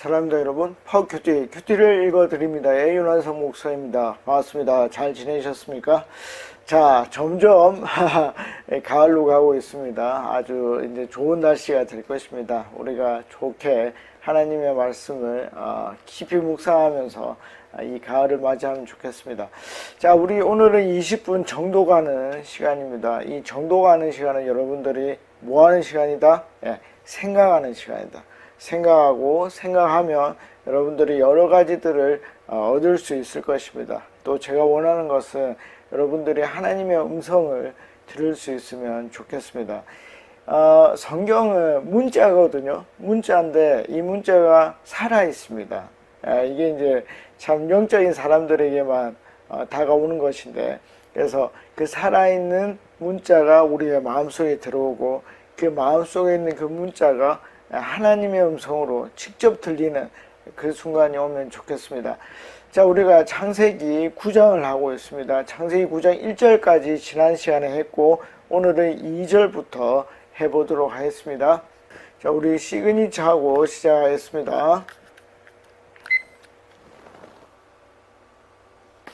사랑합니다 여러분. 큐티를 읽어드립니다. 윤환석 목사입니다. 반갑습니다. 잘 지내셨습니까? 자, 점점 가을로 가고 있습니다. 아주 이제 좋은 날씨가 될 것입니다. 우리가 좋게 하나님의 말씀을 깊이 묵상하면서 이 가을을 맞이하면 좋겠습니다. 자, 우리 오늘은 20분 정도 가는 시간입니다. 이 정도 가는 시간은 여러분들이 뭐 하는 시간이다? 생각하는 시간이다. 생각하면 여러분들이 여러 가지들을 얻을 수 있을 것입니다. 또 제가 원하는 것은 여러분들이 하나님의 음성을 들을 수 있으면 좋겠습니다. 성경은 문자거든요. 문자인데 이 문자가 살아 있습니다. 이게 이제 참 영적인 사람들에게만 다가오는 것인데, 그래서 그 살아있는 문자가 우리의 마음속에 들어오고 그 마음속에 있는 그 문자가 하나님의 음성으로 직접 들리는 그 순간이 오면 좋겠습니다. 자, 우리가 창세기 9장을 하고 있습니다. 창세기 9장 1절까지 지난 시간에 했고, 오늘은 2절부터 해보도록 하겠습니다. 자, 우리 시그니처하고 시작하겠습니다.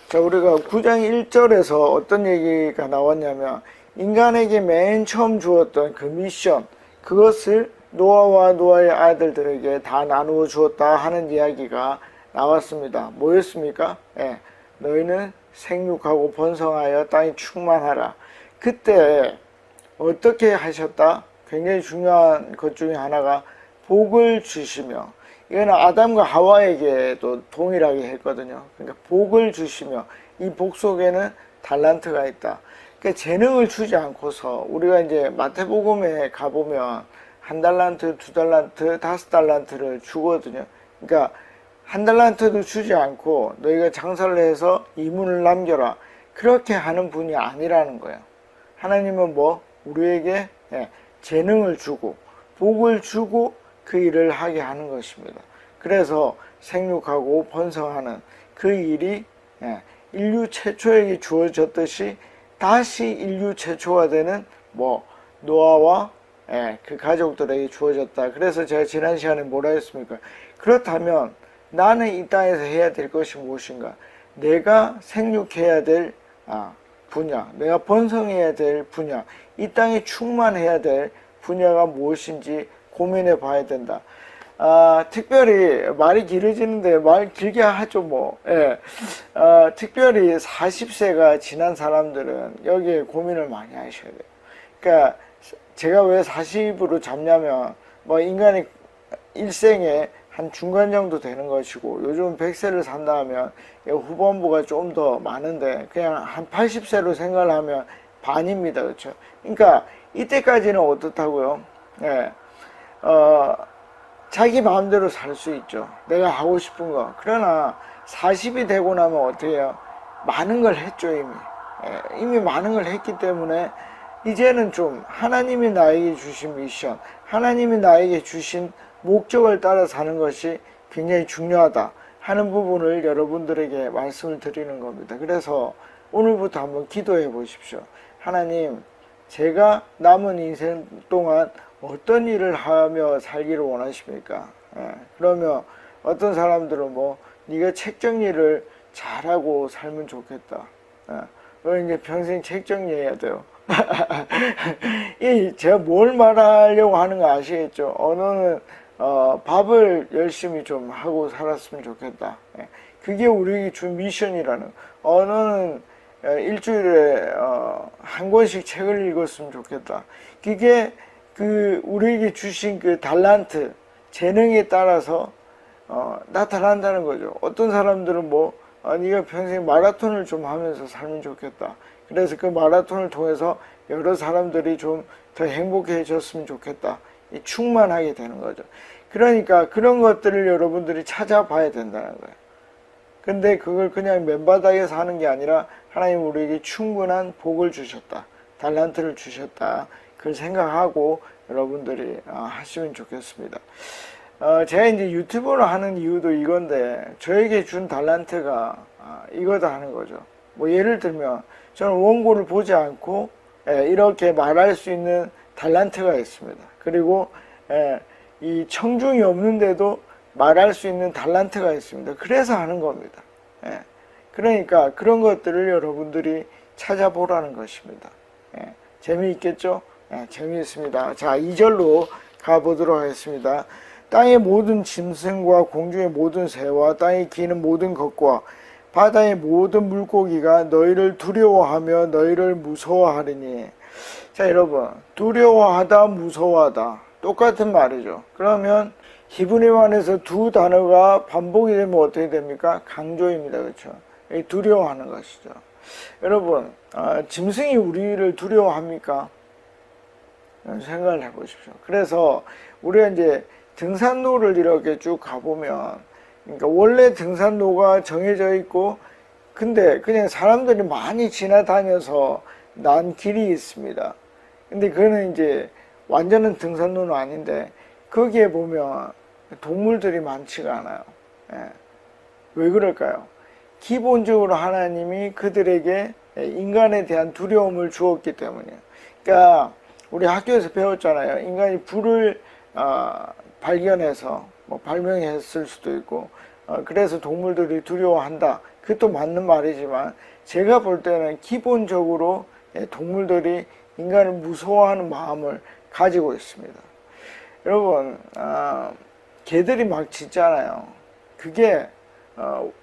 자, 우리가 9장 1절에서 어떤 얘기가 나왔냐면, 인간에게 맨 처음 주었던 그 미션, 그것을 노아와 노아의 아들들에게 다 나누어 주었다 하는 이야기가 나왔습니다. 뭐였습니까? 너희는 생육하고 번성하여 땅에 충만하라. 그때 어떻게 하셨다? 굉장히 중요한 것 중에 하나가 복을 주시며, 이거는 아담과 하와에게도 동일하게 했거든요. 그러니까 복을 주시며, 이 복 속에는 달란트가 있다. 그러니까 재능을 주지 않고서, 우리가 이제 마태복음에 가보면 1달란트, 2달란트, 5달란트를 주거든요. 그러니까 1달란트도 주지 않고 너희가 장사를 해서 이문을 남겨라, 그렇게 하는 분이 아니라는 거예요. 하나님은 우리에게 재능을 주고 복을 주고 그 일을 하게 하는 것입니다. 그래서 생육하고 번성하는 그 일이 인류 최초에게 주어졌듯이 다시 인류 최초가 되는 노아와 그 가족들에게 주어졌다. 그래서 제가 지난 시간에 뭐라 했습니까? 그렇다면 나는 이 땅에서 해야 될 것이 무엇인가? 내가 생육해야 될 분야, 내가 번성해야 될 분야, 이 땅에 충만해야 될 분야가 무엇인지 고민해 봐야 된다. 특별히 말이 길어지는데 말 길게 하죠 특별히 40세가 지난 사람들은 여기에 고민을 많이 하셔야 돼요. 그러니까 제가 왜 40으로 잡냐면, 인간의 일생에 한 중간 정도 되는 것이고, 요즘 100세를 산다 하면 후반부가 좀 더 많은데, 그냥 한 80세로 생각을 하면 반입니다. 그렇죠? 그러니까 이때까지는 어떻다고요? 자기 마음대로 살 수 있죠. 내가 하고 싶은 거. 그러나 40이 되고 나면 어떻게 해요? 많은 걸 했죠, 이미. 이미 많은 걸 했기 때문에 이제는 좀 하나님이 나에게 주신 미션, 하나님이 나에게 주신 목적을 따라 사는 것이 굉장히 중요하다 하는 부분을 여러분들에게 말씀을 드리는 겁니다. 그래서 오늘부터 한번 기도해 보십시오. 하나님, 제가 남은 인생 동안 어떤 일을 하며 살기를 원하십니까? 그러면 어떤 사람들은 네가 책 정리를 잘하고 살면 좋겠다. 너 이제 평생 책 정리해야 돼요. 제가 뭘 말하려고 하는 거 아시겠죠? 어느는 밥을 열심히 좀 하고 살았으면 좋겠다. 그게 우리에게 준 미션이라는. 어느는 일주일에 한 권씩 책을 읽었으면 좋겠다. 그게 우리에게 주신 그 달란트, 재능에 따라서 나타난다는 거죠. 어떤 사람들은 네가 평생 마라톤을 좀 하면서 살면 좋겠다. 그래서 그 마라톤을 통해서 여러 사람들이 좀 더 행복해졌으면 좋겠다. 충만하게 되는 거죠. 그러니까 그런 것들을 여러분들이 찾아봐야 된다는 거예요. 근데 그걸 그냥 맨바닥에서 하는 게 아니라, 하나님 우리에게 충분한 복을 주셨다, 달란트를 주셨다, 그걸 생각하고 여러분들이 하시면 좋겠습니다. 제가 이제 유튜브를 하는 이유도 이건데, 저에게 준 달란트가 이거다 하는 거죠. 예를 들면 저는 원고를 보지 않고 이렇게 말할 수 있는 달란트가 있습니다. 그리고 이 청중이 없는데도 말할 수 있는 달란트가 있습니다. 그래서 하는 겁니다. 예. 그러니까 그런 것들을 여러분들이 찾아보라는 것입니다. 예. 재미있겠죠? 예, 재미있습니다. 자, 2절로 가보도록 하겠습니다. 땅의 모든 짐승과 공중의 모든 새와 땅에 기는 모든 것과 바다의 모든 물고기가 너희를 두려워하며 너희를 무서워하리니. 자, 여러분, 두려워하다, 무서워하다 똑같은 말이죠. 그러면 히브리어에서 두 단어가 반복이 되면 어떻게 됩니까? 강조입니다. 그렇죠? 두려워하는 것이죠. 여러분, 짐승이 우리를 두려워합니까? 생각을 해보십시오. 그래서 우리가 이제 등산로를 이렇게 쭉 가보면, 그러니까 원래 등산로가 정해져 있고, 근데 그냥 사람들이 많이 지나다녀서 난 길이 있습니다. 근데 그거는 이제 완전한 등산로는 아닌데, 거기에 보면 동물들이 많지가 않아요. 예. 왜 그럴까요? 기본적으로 하나님이 그들에게 인간에 대한 두려움을 주었기 때문이에요. 그러니까 우리 학교에서 배웠잖아요. 인간이 불을 발견해서 뭐 발명했을 수도 있고, 그래서 동물들이 두려워한다. 그것도 맞는 말이지만 제가 볼 때는 기본적으로 동물들이 인간을 무서워하는 마음을 가지고 있습니다. 여러분, 개들이 막 짖잖아요. 그게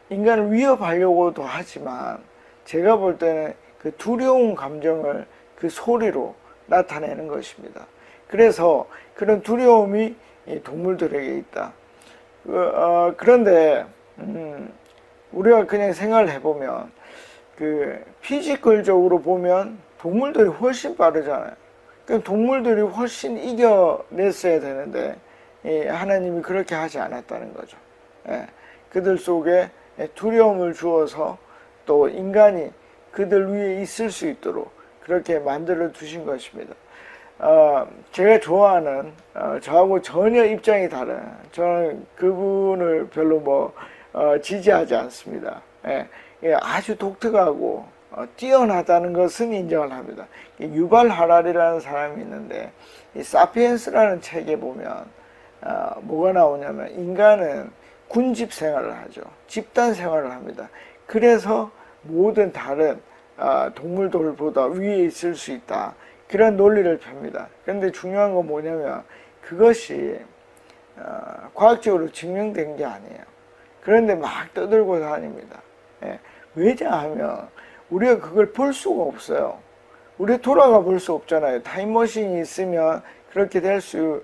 인간을 위협하려고도 하지만 제가 볼 때는 그 두려운 감정을 그 소리로 나타내는 것입니다. 그래서 그런 두려움이 동물들에게 있다. 그런데 우리가 그냥 생각을 해보면 그 피지컬적으로 보면 동물들이 훨씬 빠르잖아요. 그럼 동물들이 훨씬 이겨냈어야 되는데 하나님이 그렇게 하지 않았다는 거죠. 예, 그들 속에 두려움을 주어서 또 인간이 그들 위에 있을 수 있도록 그렇게 만들어 두신 것입니다. 제가 좋아하는 저하고 전혀 입장이 다른, 저는 그분을 별로 지지하지 않습니다. 예, 아주 독특하고 뛰어나다는 것은 인정을 합니다. 유발 하랄이라는 사람이 있는데 이 사피엔스라는 책에 보면 뭐가 나오냐면 인간은 군집 생활을 하죠. 집단 생활을 합니다. 그래서 모든 다른 동물들보다 위에 있을 수 있다. 그런 논리를 펴니다. 그런데 중요한 건 뭐냐면 그것이 과학적으로 증명된 게 아니에요. 그런데 막 떠들고 다닙니다. 예. 왜냐하면 우리가 그걸 볼 수가 없어요. 우리 돌아가 볼 수 없잖아요. 타임머신이 있으면 그렇게 될 수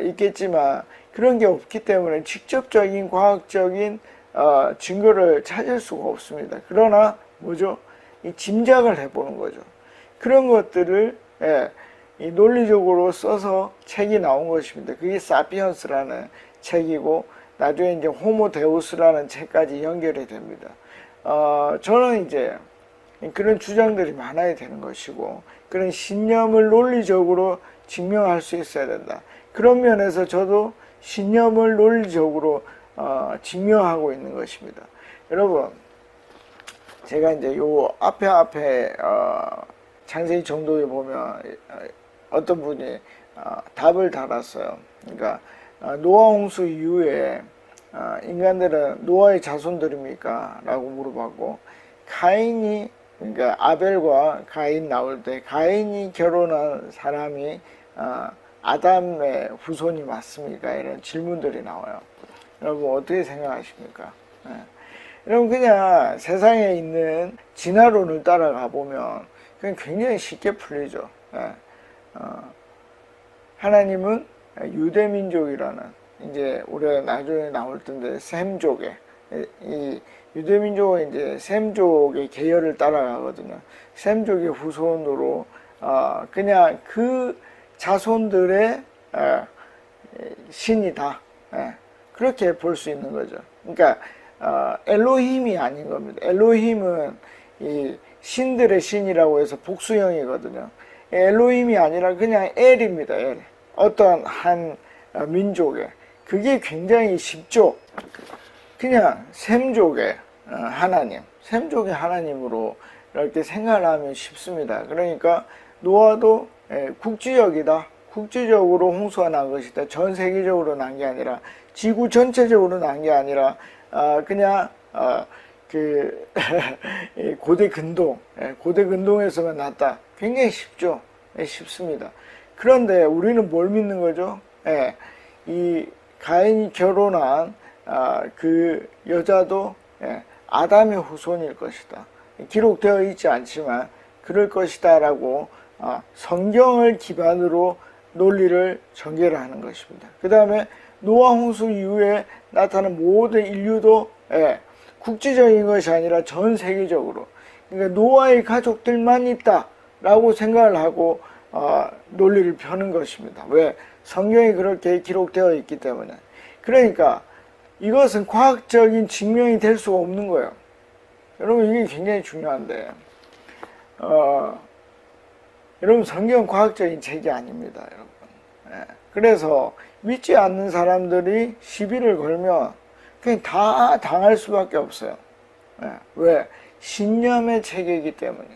있겠지만 그런 게 없기 때문에 직접적인 과학적인 증거를 찾을 수가 없습니다. 그러나 뭐죠? 이 짐작을 해보는 거죠. 그런 것들을 이 논리적으로 써서 책이 나온 것입니다. 그게 사피언스라는 책이고 나중에 이제 호모 데우스라는 책까지 연결이 됩니다. 저는 이제 그런 주장들이 많아야 되는 것이고 그런 신념을 논리적으로 증명할 수 있어야 된다. 그런 면에서 저도 신념을 논리적으로 증명하고 있는 것입니다. 여러분, 제가 이제 요 앞에 창세기 정도에 보면 어떤 분이 답을 달았어요. 그러니까 노아 홍수 이후에 인간들은 노아의 자손들입니까? 라고 물어봤고 가인이, 그러니까 아벨과 가인 나올 때 가인이 결혼한 사람이 아담의 후손이 맞습니까? 이런 질문들이 나와요. 여러분 어떻게 생각하십니까? 여러분 그냥 세상에 있는 진화론을 따라가 보면 그냥 굉장히 쉽게 풀리죠. 하나님은 유대민족이라는, 이제 우리가 나중에 나올 텐데 셈족의, 이 유대민족은 이제 셈족의 계열을 따라가거든요. 셈족의 후손으로 그냥 그 자손들의 신이다. 그렇게 볼 수 있는 거죠. 그러니까 엘로힘이 아닌 겁니다. 엘로힘은 이 신들의 신이라고 해서 복수형이거든요. 엘로힘이 아니라 그냥 엘입니다. 엘. 어떤 한 민족의. 그게 굉장히 쉽죠. 그냥 셈족의 하나님, 셈족의 하나님으로 이렇게 생각을 하면 쉽습니다. 그러니까 노아도 국지적이다. 국지적으로 홍수가 난 것이다. 전 세계적으로 난 게 아니라 지구 전체적으로 난 게 아니라 그냥 그 고대 근동, 고대 근동에서만 났다. 굉장히 쉽죠. 쉽습니다. 그런데 우리는 뭘 믿는 거죠? 이 가인이 결혼한 그 여자도 아담의 후손일 것이다. 기록되어 있지 않지만 그럴 것이다 라고 성경을 기반으로 논리를 전개를 하는 것입니다. 그 다음에 노아 홍수 이후에 나타난 모든 인류도 국지적인 것이 아니라 전 세계적으로, 그러니까 노아의 가족들만 있다라고 생각을 하고 논리를 펴는 것입니다. 왜? 성경이 그렇게 기록되어 있기 때문에. 그러니까 이것은 과학적인 증명이 될 수가 없는 거예요. 여러분, 이게 굉장히 중요한데 여러분, 성경은 과학적인 책이 아닙니다, 여러분. 그래서 믿지 않는 사람들이 시비를 걸면 그냥 다 당할 수밖에 없어요. 왜? 신념의 체계이기 때문에.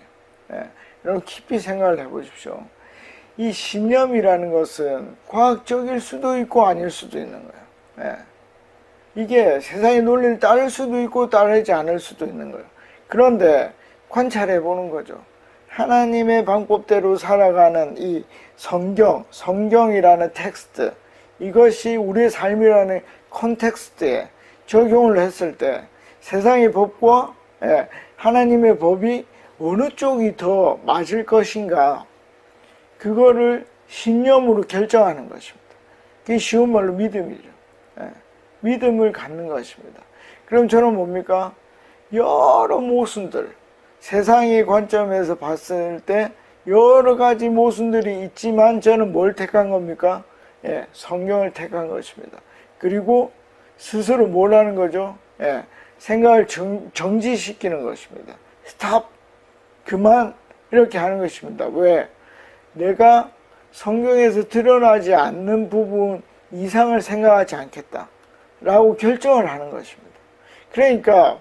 여러분, 깊이 생각을 해보십시오. 이 신념이라는 것은 과학적일 수도 있고 아닐 수도 있는 거예요. 이게 세상의 논리를 따를 수도 있고 따르지 않을 수도 있는 거예요. 그런데 관찰해 보는 거죠. 하나님의 방법대로 살아가는 이 성경이라는 텍스트, 이것이 우리의 삶이라는 컨텍스트에 적용을 했을 때 세상의 법과 하나님의 법이 어느 쪽이 더 맞을 것인가, 그거를 신념으로 결정하는 것입니다. 그게 쉬운 말로 믿음이죠. 믿음을 갖는 것입니다. 그럼 저는 뭡니까? 여러 모순들, 세상의 관점에서 봤을 때 여러 가지 모순들이 있지만 저는 뭘 택한 겁니까? 성경을 택한 것입니다. 그리고 스스로 뭘 하는 거죠? 생각을 정지시키는 것입니다. 스탑, 그만, 이렇게 하는 것입니다. 왜? 내가 성경에서 드러나지 않는 부분 이상을 생각하지 않겠다 라고 결정을 하는 것입니다. 그러니까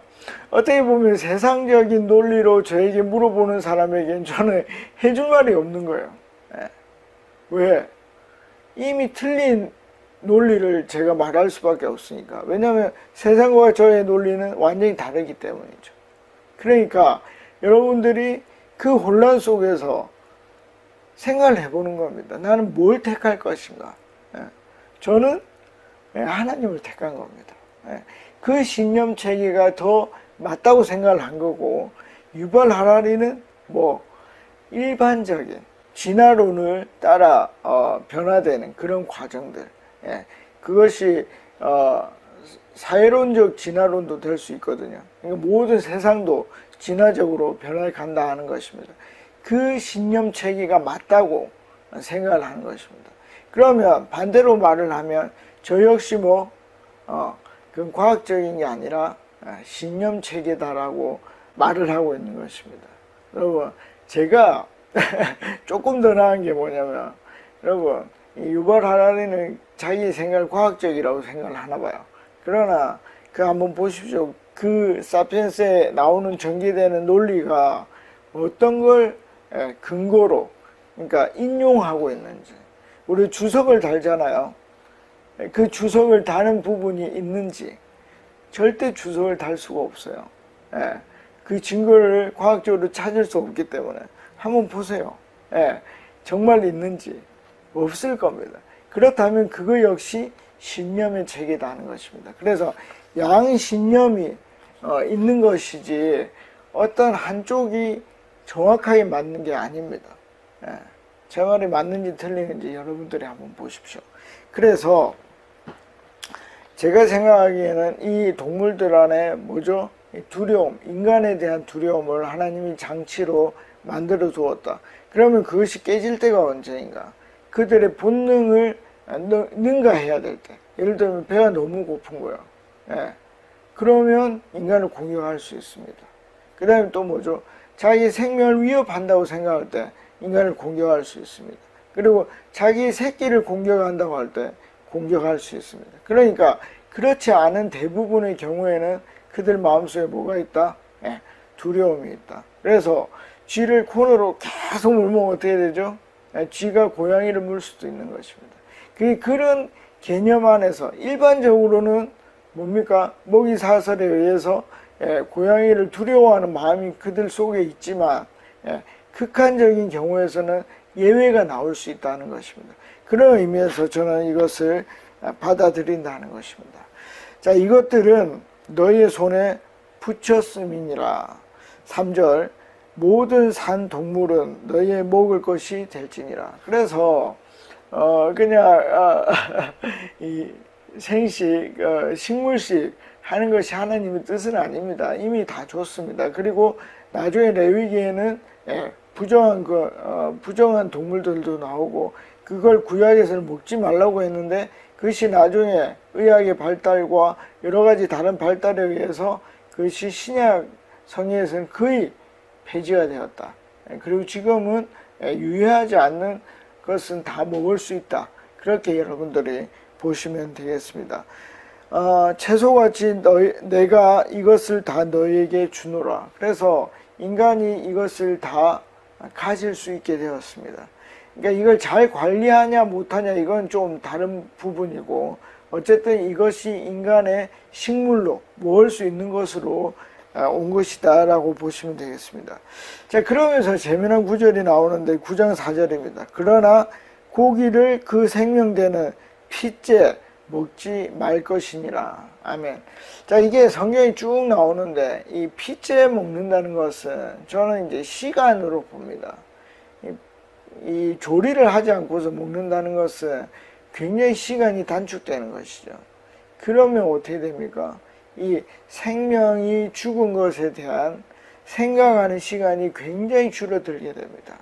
어떻게 보면 세상적인 논리로 저에게 물어보는 사람에겐 저는 해줄 말이 없는 거예요. 왜? 이미 틀린 논리를 제가 말할 수밖에 없으니까. 왜냐하면 세상과 저의 논리는 완전히 다르기 때문이죠. 그러니까 여러분들이 그 혼란 속에서 생각을 해보는 겁니다. 나는 뭘 택할 것인가? 저는 하나님을 택한 겁니다. 그 신념 체계가 더 맞다고 생각을 한 거고, 유발 하라리는 뭐 일반적인 진화론을 따라 변화되는 그런 과정들, 그것이 사회론적 진화론도 될 수 있거든요. 그러니까 모든 세상도 진화적으로 변화해 간다 하는 것입니다. 그 신념 체계가 맞다고 생각을 하는 것입니다. 그러면 반대로 말을 하면 저 역시 그건 과학적인 게 아니라 신념 체계다라고 말을 하고 있는 것입니다. 여러분, 제가 조금 더 나은 게 뭐냐면, 여러분, 유발 하라리는 자기 생각을 과학적이라고 생각을 하나 봐요. 그러나 그 한번 보십시오. 그 사피엔스에 나오는 전개되는 논리가 어떤 걸 근거로, 그러니까 인용하고 있는지. 우리 주석을 달잖아요. 그 주석을 다는 부분이 있는지. 절대 주석을 달 수가 없어요. 그 증거를 과학적으로 찾을 수 없기 때문에 한번 보세요. 정말 있는지. 없을 겁니다. 그렇다면 그거 역시 신념의 체계다는 것입니다. 그래서 양신념이 있는 것이지 어떤 한쪽이 정확하게 맞는 게 아닙니다. 제 말이 맞는지 틀리는지 여러분들이 한번 보십시오. 그래서 제가 생각하기에는 이 동물들 안에 뭐죠? 두려움, 인간에 대한 두려움을 하나님이 장치로 만들어 두었다. 그러면 그것이 깨질 때가 언제인가? 그들의 본능을 능가해야 될 때. 예를 들면 배가 너무 고픈 거예요. 그러면 인간을 공격할 수 있습니다. 그 다음에 또 뭐죠? 자기 생명을 위협한다고 생각할 때 인간을 공격할 수 있습니다. 그리고 자기 새끼를 공격한다고 할 때 공격할 수 있습니다. 그러니까 그렇지 않은 대부분의 경우에는 그들 마음속에 뭐가 있다? 두려움이 있다. 그래서 쥐를 코너로 계속 물면 어떻게 되죠? 쥐가 고양이를 물 수도 있는 것입니다. 그런 개념 안에서 일반적으로는 뭡니까? 먹이 사슬에 의해서 고양이를 두려워하는 마음이 그들 속에 있지만 극한적인 경우에서는 예외가 나올 수 있다는 것입니다. 그런 의미에서 저는 이것을 받아들인다는 것입니다. 자, 이것들은 너희의 손에 붙였음이니라. 3절 모든 산 동물은 너희의 먹을 것이 될지니라. 그래서 그냥 이 생식, 식물식 하는 것이 하나님의 뜻은 아닙니다. 이미 다 줬습니다. 그리고 나중에 레위기에는 부정한 동물들도 나오고 그걸 구약에서는 먹지 말라고 했는데 그것이 나중에 의학의 발달과 여러 가지 다른 발달에 의해서 그것이 신약 성경에서는 거의 폐지가 되었다. 그리고 지금은 유해하지 않는 것은 다 먹을 수 있다. 그렇게 여러분들이 보시면 되겠습니다. 채소같이 내가 이것을 다 너희에게 주노라. 그래서 인간이 이것을 다 가질 수 있게 되었습니다. 그러니까 이걸 잘 관리하냐 못하냐 이건 좀 다른 부분이고 어쨌든 이것이 인간의 식물로 먹을 수 있는 것으로 온 것이다 라고 보시면 되겠습니다. 자, 그러면서 재미난 구절이 나오는데 9장 4절입니다. 그러나 고기를 그 생명되는 핏째 먹지 말 것이니라. 아멘. 자, 이게 성경이 쭉 나오는데 이 핏째 먹는다는 것은 저는 이제 시간으로 봅니다. 이 조리를 하지 않고서 먹는다는 것은 굉장히 시간이 단축되는 것이죠. 그러면 어떻게 됩니까? 이 생명이 죽은 것에 대한 생각하는 시간이 굉장히 줄어들게 됩니다.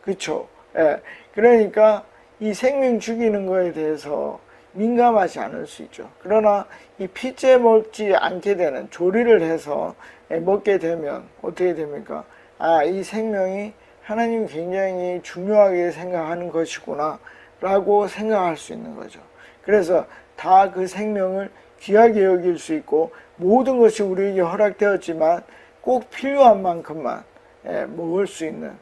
그렇죠? 예. 그러니까 이 생명 죽이는 것에 대해서 민감하지 않을 수 있죠. 그러나 이 핏째 먹지 않게 되는 조리를 해서 먹게 되면 어떻게 됩니까? 아, 이 생명이 하나님이 굉장히 중요하게 생각하는 것이구나 라고 생각할 수 있는 거죠. 그래서 다 그 생명을 귀하게 여길 수 있고 모든 것이 우리에게 허락되었지만 꼭 필요한 만큼만 먹을 수 있는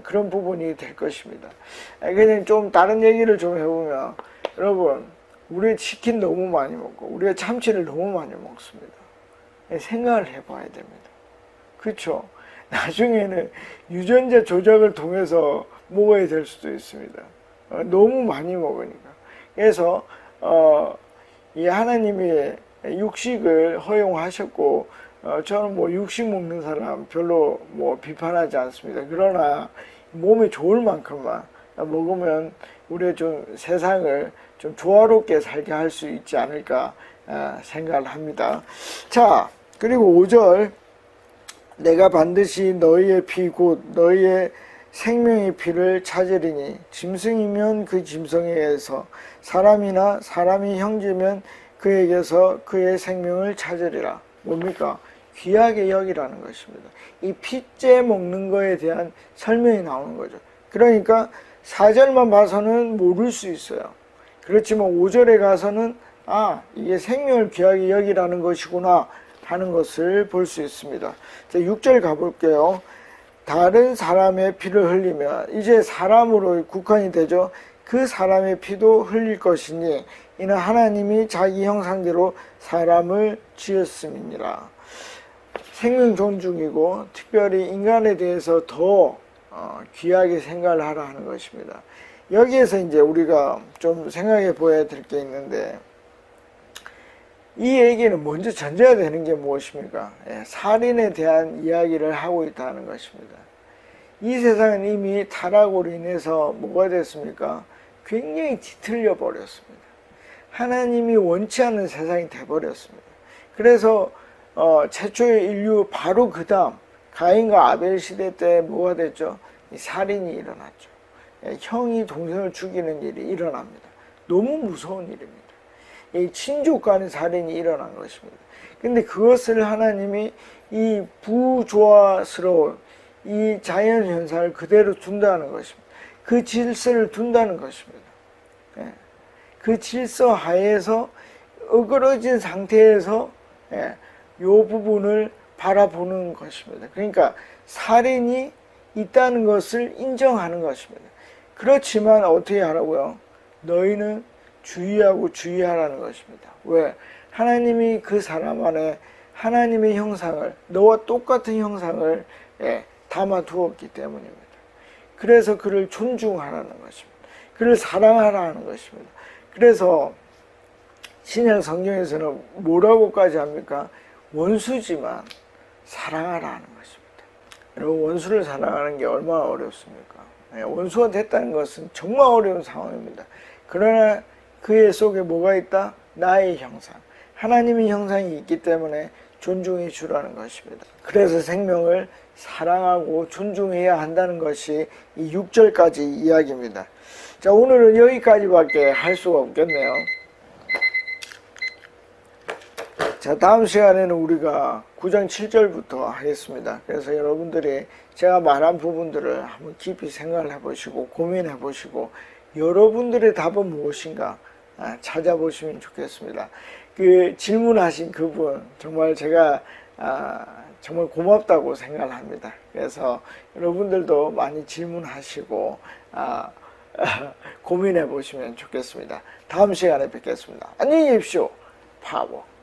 그런 부분이 될 것입니다. 그냥 좀 다른 얘기를 좀 해보면 여러분 우리 치킨 너무 많이 먹고 우리가 참치를 너무 많이 먹습니다. 생각을 해봐야 됩니다. 그렇죠? 나중에는 유전자 조작을 통해서 먹어야 될 수도 있습니다. 너무 많이 먹으니까. 그래서 이 하나님이 육식을 허용하셨고 저는 뭐 육식 먹는 사람 별로 뭐 비판하지 않습니다. 그러나 몸에 좋을 만큼만 먹으면 우리의 좀 세상을 좀 조화롭게 살게 할 수 있지 않을까 생각을 합니다. 자, 그리고 5절 내가 반드시 너희의 피 곧 너희의 생명의 피를 찾으리니 짐승이면 그 짐승에게서 사람이나 사람이 형제면 그에게서 그의 생명을 찾으리라. 뭡니까? 귀하게 여기라는 것입니다. 이 핏째 먹는 거에 대한 설명이 나오는 거죠. 그러니까 4절만 봐서는 모를 수 있어요. 그렇지만 5절에 가서는 아, 이게 생명을 귀하게 여기라는 것이구나 하는 것을 볼 수 있습니다. 자, 6절 가볼게요. 다른 사람의 피를 흘리면 이제 사람으로 국한이 되죠. 그 사람의 피도 흘릴 것이니 이는 하나님이 자기 형상대로 사람을 지었음이니라. 생명 존중이고 특별히 인간에 대해서 더 귀하게 생각을 하라 하는 것입니다. 여기에서 이제 우리가 좀 생각해 보아야 될 게 있는데 이 얘기는 먼저 전제가 되는 게 무엇입니까? 살인에 대한 이야기를 하고 있다는 것입니다. 이 세상은 이미 타락으로 인해서 뭐가 됐습니까? 굉장히 뒤틀려 버렸습니다. 하나님이 원치 않는 세상이 돼버렸습니다. 그래서 최초의 인류 바로 그 다음 가인과 아벨 시대 때 뭐가 됐죠? 살인이 일어났죠. 형이 동생을 죽이는 일이 일어납니다. 너무 무서운 일입니다. 이 친족 간의 살인이 일어난 것입니다. 근데 그것을 하나님이 이 부조화스러운 이 자연 현상을 그대로 둔다는 것입니다. 그 질서를 둔다는 것입니다. 그 질서 하에서 어그러진 상태에서 이 부분을 바라보는 것입니다. 그러니까 살인이 있다는 것을 인정하는 것입니다. 그렇지만 어떻게 하라고요? 너희는 주의하고 주의하라는 것입니다. 왜? 하나님이 그 사람 안에 하나님의 형상을, 너와 똑같은 형상을 담아 두었기 때문입니다. 그래서 그를 존중하라는 것입니다. 그를 사랑하라는 것입니다. 그래서 신약 성경에서는 뭐라고까지 합니까? 원수지만 사랑하라는 것입니다. 여러분, 원수를 사랑하는 게 얼마나 어렵습니까? 원수가 됐다는 것은 정말 어려운 상황입니다. 그러나 그의 속에 뭐가 있다? 나의 형상, 하나님의 형상이 있기 때문에 존중해 주라는 것입니다. 그래서 생명을 사랑하고 존중해야 한다는 것이 이 6절까지 이야기입니다. 자, 오늘은 여기까지밖에 할 수가 없겠네요. 자, 다음 시간에는 우리가 9장 7절부터 하겠습니다. 그래서 여러분들이 제가 말한 부분들을 한번 깊이 생각을 해보시고 고민해 보시고 여러분들의 답은 무엇인가 찾아보시면 좋겠습니다. 그 질문하신 그분 정말 제가 정말 고맙다고 생각을 합니다. 그래서 여러분들도 많이 질문하시고 고민해 보시면 좋겠습니다. 다음 시간에 뵙겠습니다. 안녕히 계십시오. 파워.